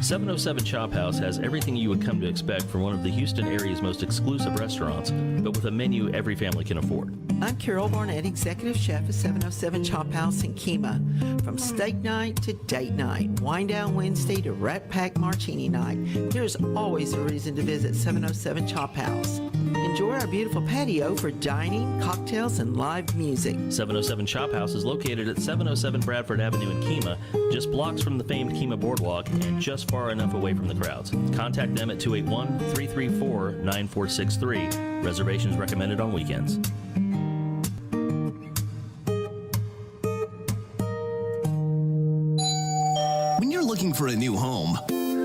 707 Chop House has everything you would come to expect from one of the Houston area's most exclusive restaurants, but with a menu every family can afford. I'm Carol Barnett, Executive Chef at 707 Chop House in Kemah. From steak night to date night, Wind Down Wednesday to Rat Pack Martini night, there's always a reason to visit 707 Chop House. Enjoy our beautiful patio for dining, cocktails, and live music. 707 Chop House is located at 707 Bradford Avenue in Kemah, just blocks from the famed Kemah Boardwalk and just far enough away from the crowds. Contact them at 281-334-9463. Reservations recommended on weekends. When you're looking for a new home,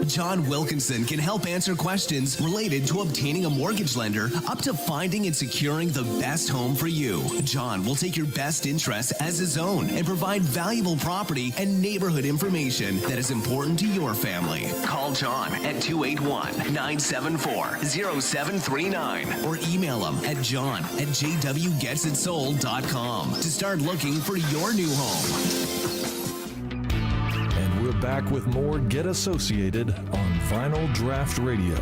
John Wilkinson can help answer questions related to obtaining a mortgage lender up to finding and securing the best home for you. John will take your best interests as his own and provide valuable property and neighborhood information that is important to your family. Call John at 281-974-0739 or email him at john@jwgetsitsold.com to start looking for your new home. We're back with more Get Associated on Vinyl Draft Radio.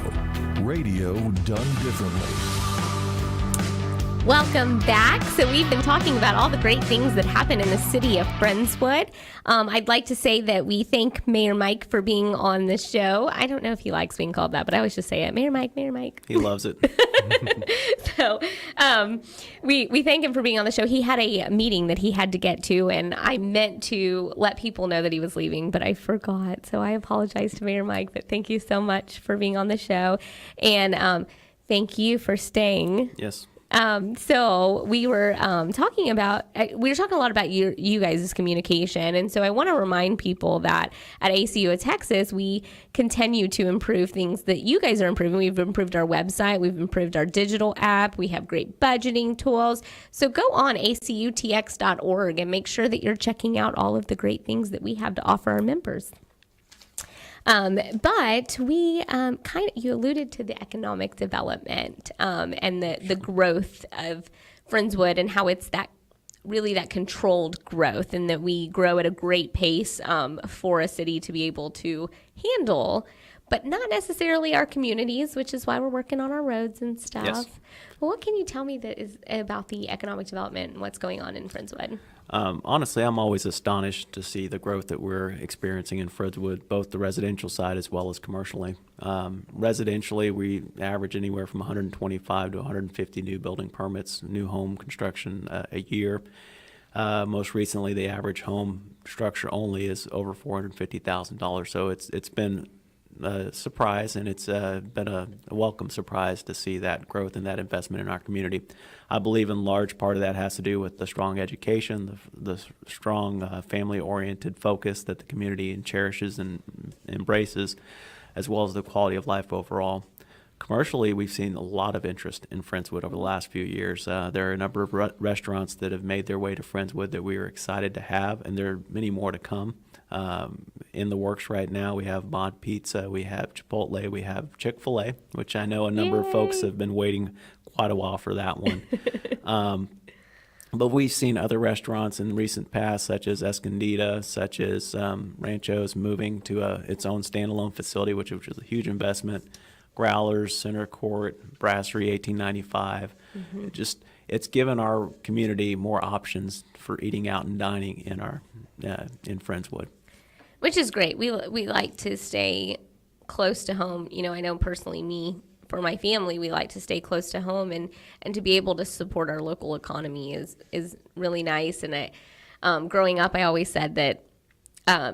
Radio done differently. Welcome back. So we've been talking about all the great things that happen in the city of Friendswood. I'd like to say that we thank Mayor Mike for being on the show. I don't know if he likes being called that, but I always just say it. Mayor Mike, Mayor Mike. He loves it. So we thank him for being on the show. He had a meeting that he had to get to, and I meant to let people know that he was leaving, but I forgot. So I apologize to Mayor Mike, but thank you so much for being on the show. And thank you for staying. Yes. So we were talking a lot about you guys' communication. And so I want to remind people that at ACU of Texas, we continue to improve things that you guys are improving. We've improved our website. We've improved our digital app. We have great budgeting tools. So go on acutx.org and make sure that you're checking out all of the great things that we have to offer our members. But we you alluded to the economic development and the growth of Friendswood and how it's that controlled growth, and that we grow at a great pace for a city to be able to handle, but not necessarily our communities, which is why we're working on our roads and stuff. Yes. Well, what can you tell me that is about the economic development and what's going on in Friendswood? Honestly, I'm always astonished to see the growth that we're experiencing in Friendswood, both the residential side as well as commercially. Residentially, we average anywhere from 125 to 150 new building permits, new home construction a year. Most recently, the average home structure only is over $450,000. So it's been a surprise, and it's been a welcome surprise to see that growth and that investment in our community. I believe in large part of that has to do with the strong education, the strong family-oriented focus that the community cherishes and embraces, as well as the quality of life overall. Commercially, we've seen a lot of interest in Friendswood over the last few years. There are a number of restaurants that have made their way to Friendswood that we are excited to have, and there are many more to come. In the works right now, we have Mod Pizza, we have Chipotle, we have Chick-fil-A, which I know a number of folks have been waiting quite a while for that one. But we've seen other restaurants in recent past, such as Escondida, such as Rancho's moving to its own standalone facility, which was a huge investment. Growlers, Center Court, Brasserie 1895. Mm-hmm. It's given our community more options for eating out and dining in our in Friendswood. Which is great. We like to stay close to home. You know, I know personally for my family, we like to stay close to home, and to be able to support our local economy is really nice. And growing up, I always said that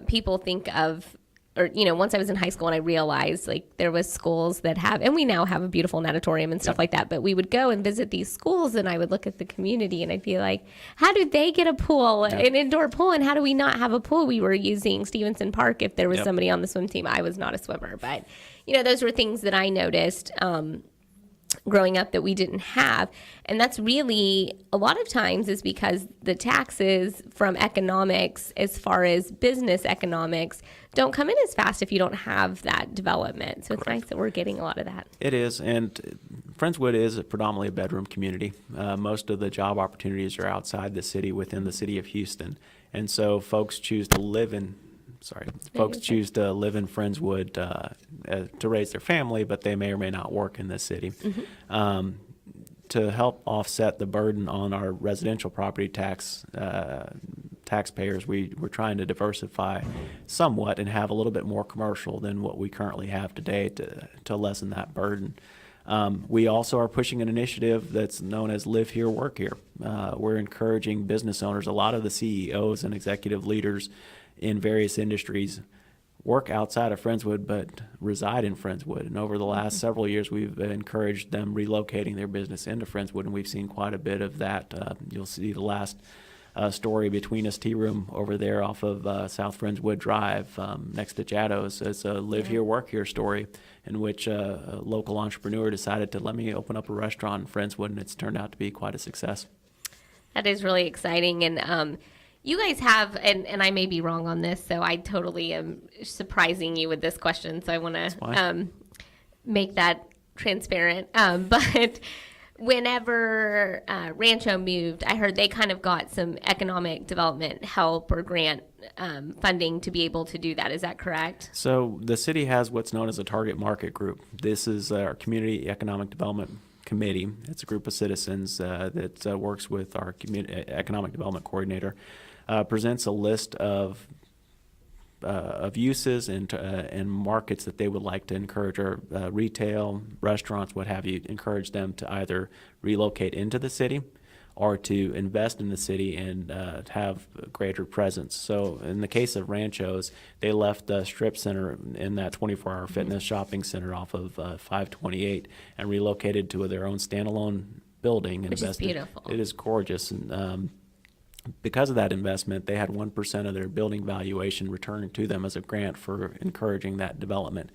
people think of, or, you know, once I was in high school and I realized, like, there was schools that have, and we now have a beautiful natatorium and stuff like that, but we would go and visit these schools, and I would look at the community and I'd be like, how did they get a pool, an indoor pool, and how do we not have a pool? We were using Stevenson Park if there was somebody on the swim team. I was not a swimmer, but, you know, those were things that I noticed growing up that we didn't have. And that's really, a lot of times, is because the taxes from economics, as far as business economics, don't come in as fast if you don't have that development. So it's nice that we're getting a lot of that. It is, and Friendswood is predominantly a bedroom community. Most of the job opportunities are outside the city, within the city of Houston. And so folks choose to live in Friendswood to raise their family, but they may or may not work in this city. Mm-hmm. to help offset the burden on our residential property taxpayers, we're trying to diversify somewhat and have a little bit more commercial than what we currently have today to lessen that burden. We also are pushing an initiative that's known as Live Here, Work Here. We're encouraging business owners, a lot of the CEOs and executive leaders in various industries work outside of Friendswood but reside in Friendswood. And over the last several years, we've encouraged them relocating their business into Friendswood, and we've seen quite a bit of that. You'll see the last story between us tea room over there off of South Friendswood Drive next to Jaddo's. It's a Live Here, Work Here story in which a local entrepreneur decided to let me open up a restaurant in Friendswood, and it's turned out to be quite a success. That is really exciting. And you guys have, and I may be wrong on this, so I totally am surprising you with this question, so I want to make that transparent. But whenever Rancho moved, I heard they kind of got some economic development help or grant funding to be able to do that. Is that correct? So the city has what's known as a target market group. This is our Community Economic Development Committee. It's a group of citizens that works with our Economic Development Coordinator, presents a list of uses and markets that they would like to encourage, or retail, restaurants, what have you, encourage them to either relocate into the city or to invest in the city and have a greater presence. So in the case of Ranchos, they left the strip center in that 24-hour fitness shopping center off of 528 and relocated to their own standalone building. Which is beautiful. It is gorgeous. And because of that investment, they had 1% of their building valuation returned to them as a grant for encouraging that development.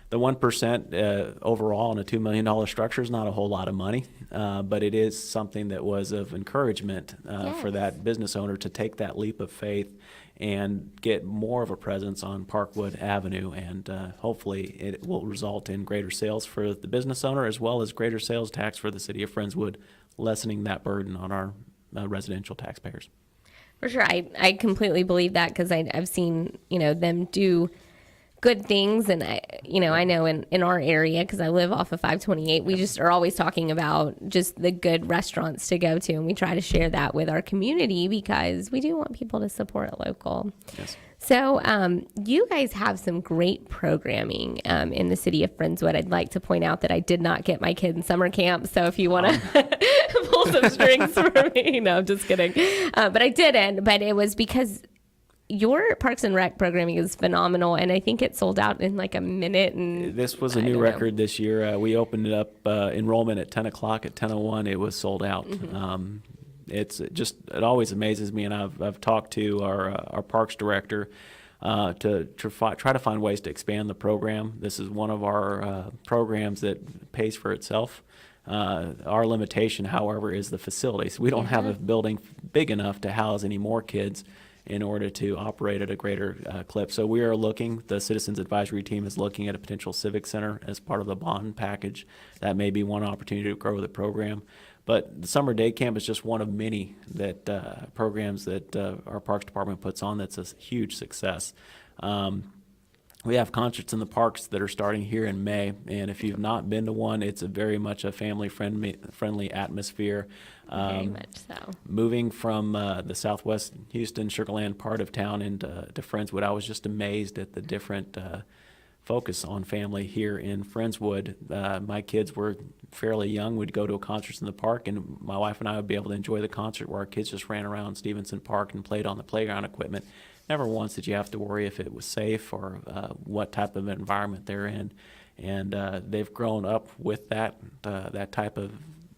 The 1% overall in a $2 million structure is not a whole lot of money, but it is something that was of encouragement for that business owner to take that leap of faith and get more of a presence on Parkwood Avenue, and hopefully it will result in greater sales for the business owner as well as greater sales tax for the city of Friendswood, lessening that burden on our residential taxpayers. For sure. I completely believe that, because I've seen, them do good things. And I know in our area, because I live off of 528, we just are always talking about just the good restaurants to go to. And we try to share that with our community because we do want people to support local. Yes. So you guys have some great programming in the city of Friendswood. I'd like to point out that I did not get my kid in summer camp. So if you want to pull some strings for me, no, I'm just kidding. But I didn't. But it was because your Parks and Rec programming is phenomenal, and I think it sold out in like a minute. And this was a new record this year. We opened it up enrollment at 10 o'clock. At 10:01, it was sold out. Mm-hmm. It always amazes me, and I've talked to our parks director to try to find ways to expand the program. This is one of our programs that pays for itself. Our limitation, however, is the facilities. We don't have a building big enough to house any more kids in order to operate at a greater clip. So we are looking, the Citizens Advisory Team is looking at a potential civic center as part of the bond package. That may be one opportunity to grow the program. But the summer day camp is just one of many that programs that our Parks Department puts on that's a huge success. We have concerts in the parks that are starting here in May, and if you've not been to one, it's very much a family-friendly atmosphere. Very much so. Moving from the southwest Houston, Sugarland part of town into Friendswood, I was just amazed at the different focus on family here in Friendswood. My kids were fairly young. We'd go to a concert in the park, and my wife and I would be able to enjoy the concert where our kids just ran around Stevenson Park and played on the playground equipment. Never once did you have to worry if it was safe or what type of environment they're in. And they've grown up with that type of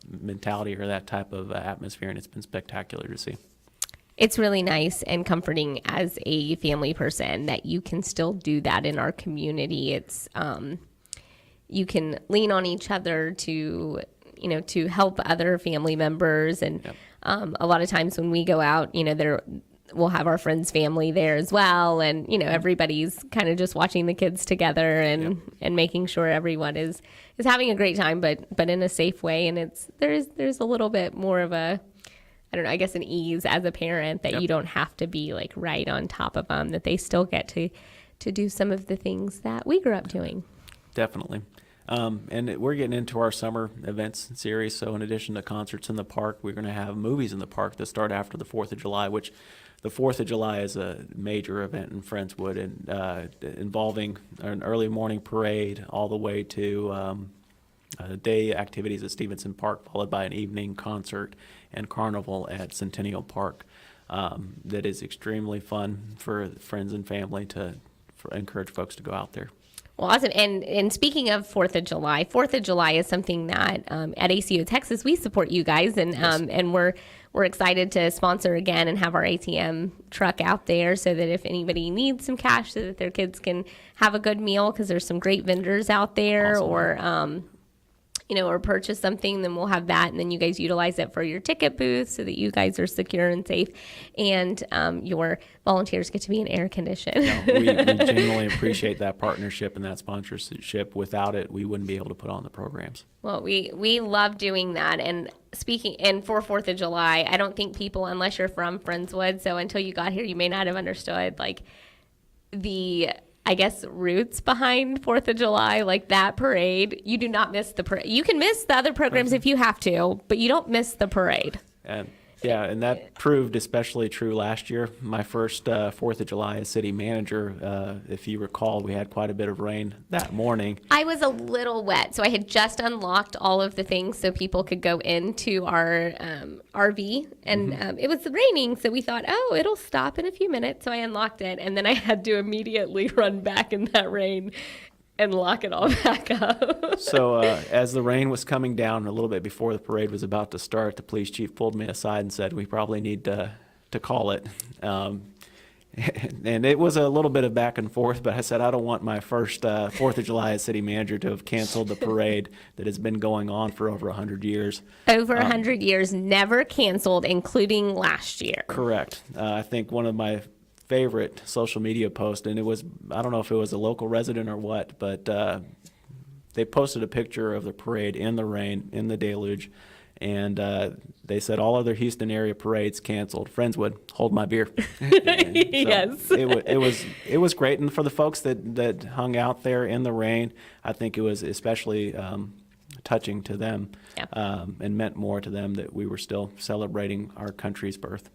mentality or that type of atmosphere, and it's been spectacular to see. It's really nice and comforting as a family person that you can still do that in our community. It's you can lean on each other to help other family members, and a lot of times when we go out, we'll have our friends' family there as well, and everybody's kind of just watching the kids together and making sure everyone is having a great time, but in a safe way. And there's a little bit more of a, I don't know, I guess an ease as a parent that you don't have to be like right on top of them, that they still get to do some of the things that we grew up doing. Definitely. And we're getting into our summer events series, so in addition to concerts in the park, we're going to have movies in the park that start after the 4th of July, which the 4th of July is a major event in Friendswood, and involving an early morning parade all the way to day activities at Stevenson Park, followed by an evening concert and carnival at Centennial Park. That is extremely fun for friends and family to encourage folks to go out there. Well, awesome. And speaking of 4th of July, 4th of July is something that at ACO Texas, we support you guys, and and we're excited to sponsor again and have our ATM truck out there so that if anybody needs some cash so that their kids can have a good meal, because there's some great vendors out there, Awesome. or purchase something, then we'll have that, and then you guys utilize it for your ticket booth so that you guys are secure and safe, and your volunteers get to be in air conditioned. We genuinely appreciate that partnership and that sponsorship. Without it, we wouldn't be able to put on the programs. Well, we love doing that. And for 4th of July, I don't think people, unless you're from Friendswood, so until you got here, you may not have understood like the, I guess, roots behind 4th of July, like that parade. You do not miss the parade. You can miss the other programs if you have to, but you don't miss the parade. And and that proved especially true last year. My first 4th of July as city manager, if you recall, we had quite a bit of rain that morning. I was a little wet, so I had just unlocked all of the things so people could go into our RV, and it was raining, so we thought, oh, it'll stop in a few minutes, so I unlocked it, and then I had to immediately run back in that rain and lock it all back up. So as the rain was coming down a little bit before the parade was about to start, the police chief pulled me aside and said, we probably need to call it. And it was a little bit of back and forth, but I said, I don't want my first 4th of July as city manager to have canceled the parade that has been going on for over 100 years. Over 100 years, never canceled, including last year. Correct. I think one of my favorite social media post, and it was, I don't know if it was a local resident or what, but they posted a picture of the parade in the rain, in the deluge, and they said all other Houston area parades canceled. Friendswood, hold my beer. Yes. It was great, and for the folks that hung out there in the rain, I think it was especially touching to them, and meant more to them that we were still celebrating our country's birth.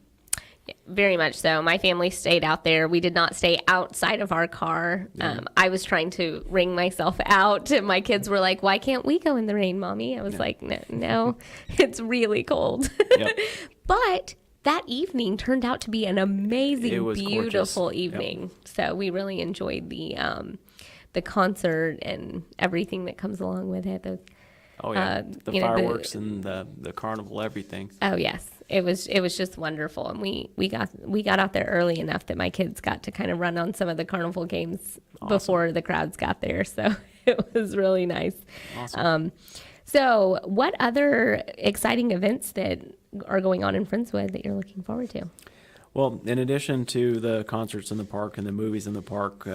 Very much so. My family stayed out there. We did not stay outside of our car. I was trying to wring myself out. My kids were like, why can't we go in the rain, Mommy? I was like, no, it's really cold. Yep. But that evening turned out to be an amazing, beautiful gorgeous. evening. Yep. So we really enjoyed the concert and everything that comes along with it. The fireworks and the carnival, everything. Oh yes, it was just wonderful, and we got out there early enough that my kids got to kind of run on some of the carnival games before the crowds got there. So it was really nice. Awesome. So what other exciting events that are going on in Friendswood that you're looking forward to? Well, in addition to the concerts in the park and the movies in the park,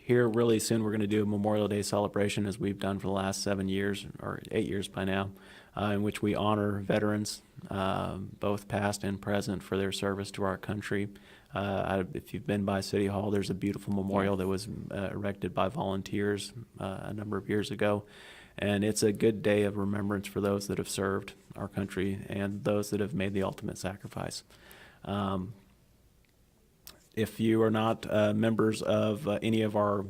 here really soon we're going to do a Memorial Day celebration, as we've done for the last 7 years or 8 years by now, in which we honor veterans, both past and present, for their service to our country. If you've been by City Hall, there's a beautiful memorial that was erected by volunteers a number of years ago, and it's a good day of remembrance for those that have served our country and those that have made the ultimate sacrifice. If you are not members of any of our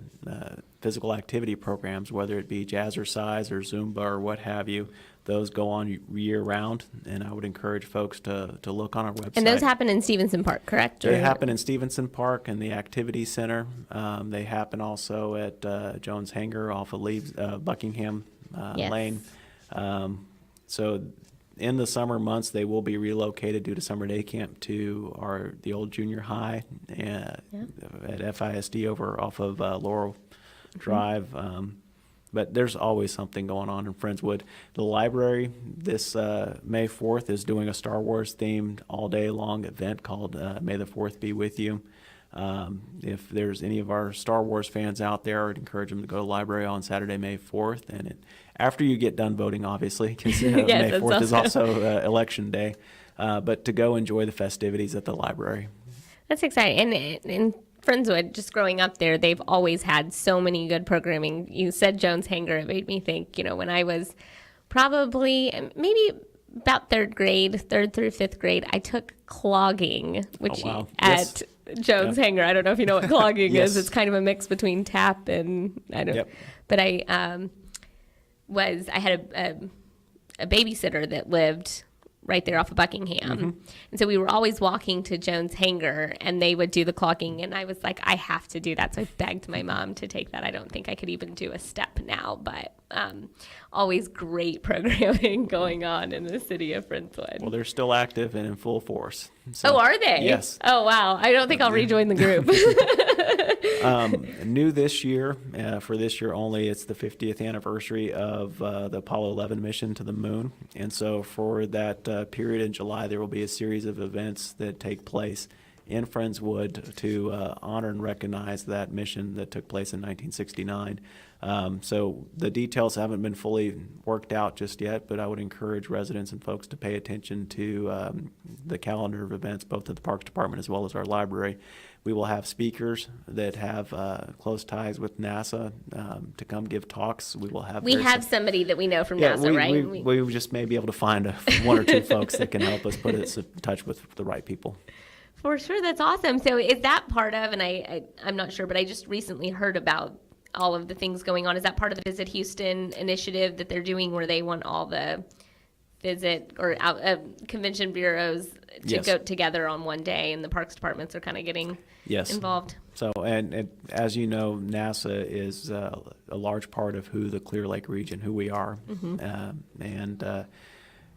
physical activity programs, whether it be Jazzercise or Zumba or what have you, those go on year-round, and I would encourage folks to look on our website. And those happen in Stevenson Park, correct? They happen in Stevenson Park and the Activity Center. They happen also at Jones Hangar off of Buckingham Lane. So in the summer months, they will be relocated due to summer day camp to the old junior high at FISD over off of Laurel Drive. But there's always something going on in Friendswood. The library this May 4th is doing a Star Wars themed all day long event called May the 4th Be With You. If there's any of our Star Wars fans out there, I'd encourage them to go to the library on Saturday, May 4th. And after you get done voting, obviously, because May 4th is also Election Day. But to go enjoy the festivities at the library. That's exciting. And Friendswood, just growing up there, they've always had so many good programming. You said Jones Hanger. It made me think, when I was probably maybe about third through fifth grade, I took clogging, which at Jones Hanger. I don't know if you know what clogging is. It's kind of a mix between tap and I don't know. But I had a babysitter that lived right there off of Buckingham. And so we were always walking to Jones Hanger, and they would do the clogging, and I was like, I have to do that. So I begged my mom to take that. I don't think I could even do a step now, but always great programming going on in the city of Friendswood. Well, they're still active and in full force. So, are they? Yes. Oh, wow. I don't think I'll rejoin the group. New this year, for this year only, it's the 50th anniversary of the Apollo 11 mission to the moon. And so for that period in July, there will be a series of events that take place in Friendswood to honor and recognize that mission that took place in 1969. So the details haven't been fully worked out just yet, but I would encourage residents and folks to pay attention to the calendar of events, both at the Parks Department as well as our library. We will have speakers that have close ties with NASA to come give talks. We will have. We have somebody that we know from NASA, right? We just may be able to find one or two folks that can help us put us in touch with the right people. For sure, that's awesome. So is that part of, and I'm not sure, but I just recently heard about all of the things going on. Is that part of the Visit Houston initiative that they're doing, where they want all the visit or convention bureaus to go together on one day, and the parks departments are kind of getting involved? So, and as you know, NASA is a large part of who the Clear Lake region, who we are, and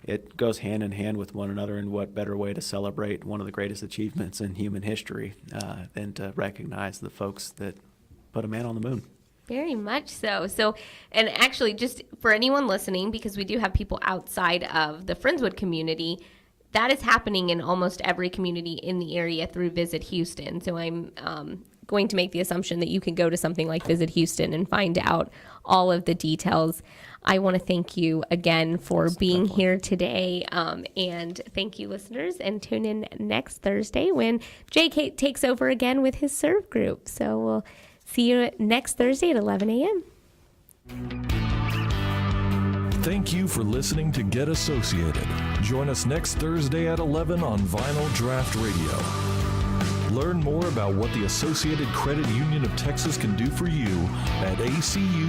it goes hand in hand with one another. And what better way to celebrate one of the greatest achievements in human history than to recognize the folks that put a man on the moon? Very much so. So, and actually, just for anyone listening, because we do have people outside of the Friendswood community, that is happening in almost every community in the area through Visit Houston. So I'm going to make the assumption that you can go to something like Visit Houston and find out all of the details. I want to thank you again for being here today, and thank you, listeners, and tune in next Thursday when JK takes over again with his serve group. So we'll see you next Thursday at 11 a.m. Thank you for listening to Get Associated. Join us next Thursday at 11 on Vinyl Draft Radio. Learn more about what the Associated Credit Union of Texas can do for you at acutx.org.